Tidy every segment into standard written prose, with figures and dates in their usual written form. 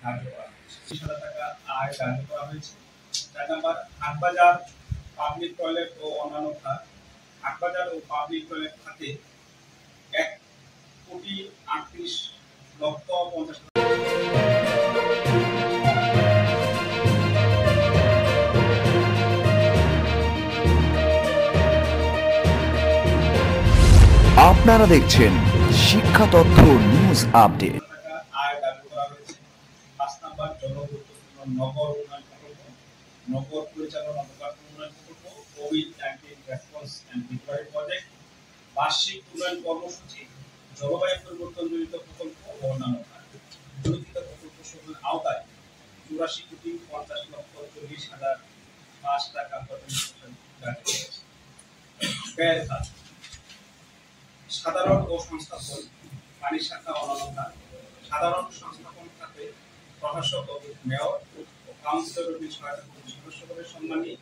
ধার্য করা হয়েছে। 30,000 টাকা আয় ধার্য করা হয়েছে। 4 নাম্বার হাটবাজার পাবলিক টয়লেট ও অন্যান্য খাত। হাটবাজার ও পাবলিক টয়লেট খাতে 1,38,50,00,000 আপনারা দেখছেন শিক্ষা তথ্য নিউজ আপডেট। টাকা আয় ধার্য করা হয়েছে। 5 নাম্বার জনগুরুত্বপূর্ণ নগর উন্নয়ন প্রকল্প, নগর পরিচালনা প্রকল্প উন্নয়ন প্রকল্প, কোভিড-19 রেসপন্স এন্ড রিকভারি প্রজেক্ট, বার্ষিক উন্নয়ন কর্মসূচি, জলবায়ু পরিবর্তন জনিত প্রকল্প ও অন্যান্য খাত। উল্লিখিত প্রকল্প সমূহের আওতায় 84,50,40,005 টাকা ধার্য করেছে। ব্যয়ের খাত সাধারণ ও সংস্থাপন, পানি শাখা অন্যান্য খাত। সাধারণ সংস্থাপন খাতে প্রশাসক ও মেয়র ও কাউন্সিলরের সহায়তা সদস্যদের সম্মানী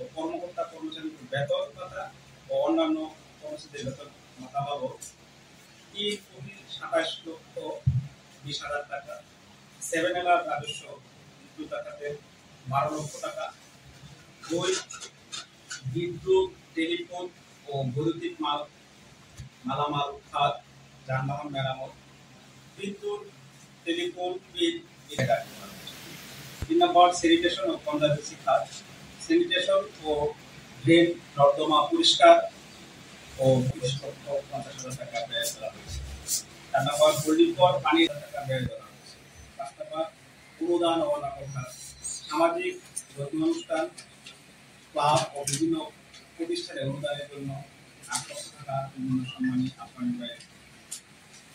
ও কর্মকর্তা কর্মচারীদের বেতন ভাতা ও অন্যান্য কর্মচারীদের বেতন ভাতা বাবদ 3,27,20,000 টাকা। 7LR রাজস্ব খাতে 12 লক্ষ টাকা। বিদ্যুৎ, টেলিফোন ও বৈদ্যুতিক মালামাল খাত, যানবাহন মেরামত, বিদ্যুৎ, টেলিফোন বিল। 3 নম্বর স্যানিটেশন ও কনজারভেন্সি খাত। স্যানিটেশন ও ড্রেন নর্দমা পরিষ্কার ও 20,50,000 টাকা ব্যয় করা হয়েছে। 4 নম্বর হোল্ডিং ফর পানি টাকা ব্যয় করা হয়েছে। 5 নম্বর অনুদান ও অন্যান্য খাত। সামাজিক ধর্মীয় অনুষ্ঠান, ক্লাব ও বিভিন্ন প্রতিষ্ঠানের অনুদানের জন্য 8 লক্ষ টাকা বিভিন্ন সম্মানী আপ্যায়ন ব্যয়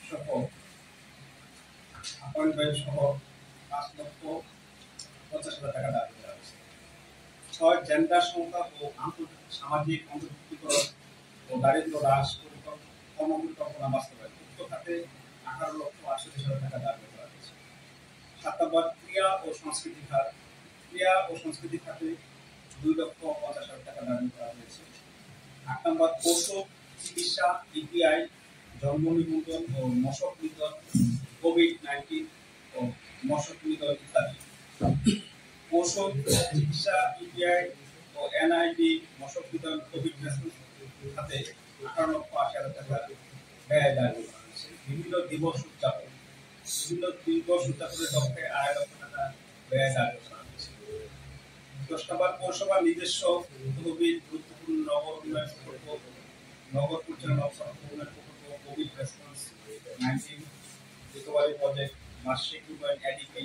সহ 5,50,000 টাকা দাবি করা হয়েছে। 6 জেন্ডার সংখ্যা ও সামাজিক অন্তর্ভুক্তিকরণ ও দারিদ্র্য হ্রাস কর্মপরিকল্পনা বাস্তবায়ন, উক্ত খাতে 18,68,000 টাকা দাবি করা হয়েছে। 7 নম্বর ক্রীড়া ও সংস্কৃতি খাত। ক্রীড়া ও সংস্কৃতি খাতে 2,50,000 টাকা দাবি করা হয়েছে। 8 নম্বর পশু চিকিৎসা, ইপিআই, জন্ম নিবন্ধন ও মশক নিধন, কোভিড-19 ও মশক নিধন ইত্যাদি। পশু চিকিৎসা, ইপিআই ও এনআইডি, মশক নিধন, কোভিড রেসপন্স খাতে 18,80,000 টাকা ব্যয় দাবি করা হয়েছে। বিভিন্ন দিবস উদযাপনের লক্ষ্যে 2.5 লক্ষ টাকা ব্যয় দাবি করা হয়েছে। 10 নম্বর পৌরসভার নিজস্ব তহবিল, গুরুত্বপূর্ণ নগর উন্নয়ন প্রকল্প, নগর পরিচালনা উন্নয়ন প্রকল্প, কোভিড রেসপন্স 19 রিকভারি প্রজেক্ট, বার্ষিক উন্নয়ন এডিপি,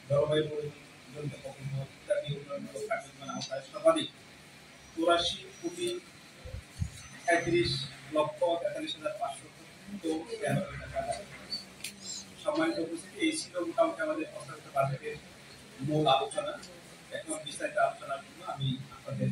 জলবায়ু পরিবর্তন প্রকল্প ইত্যাদি উন্নয়নমূলক কার্যক্রমের আওতায় সর্বাধিক 84,43,43,593 টাকা। সম্মানিত উপস্থিতি, এই ছিল মোটামুটি আমাদের প্রস্তাবিত বাজেটের মূল আলোচনা। এখন বিস্তারিত আলোচনার জন্য আমি আপনাদের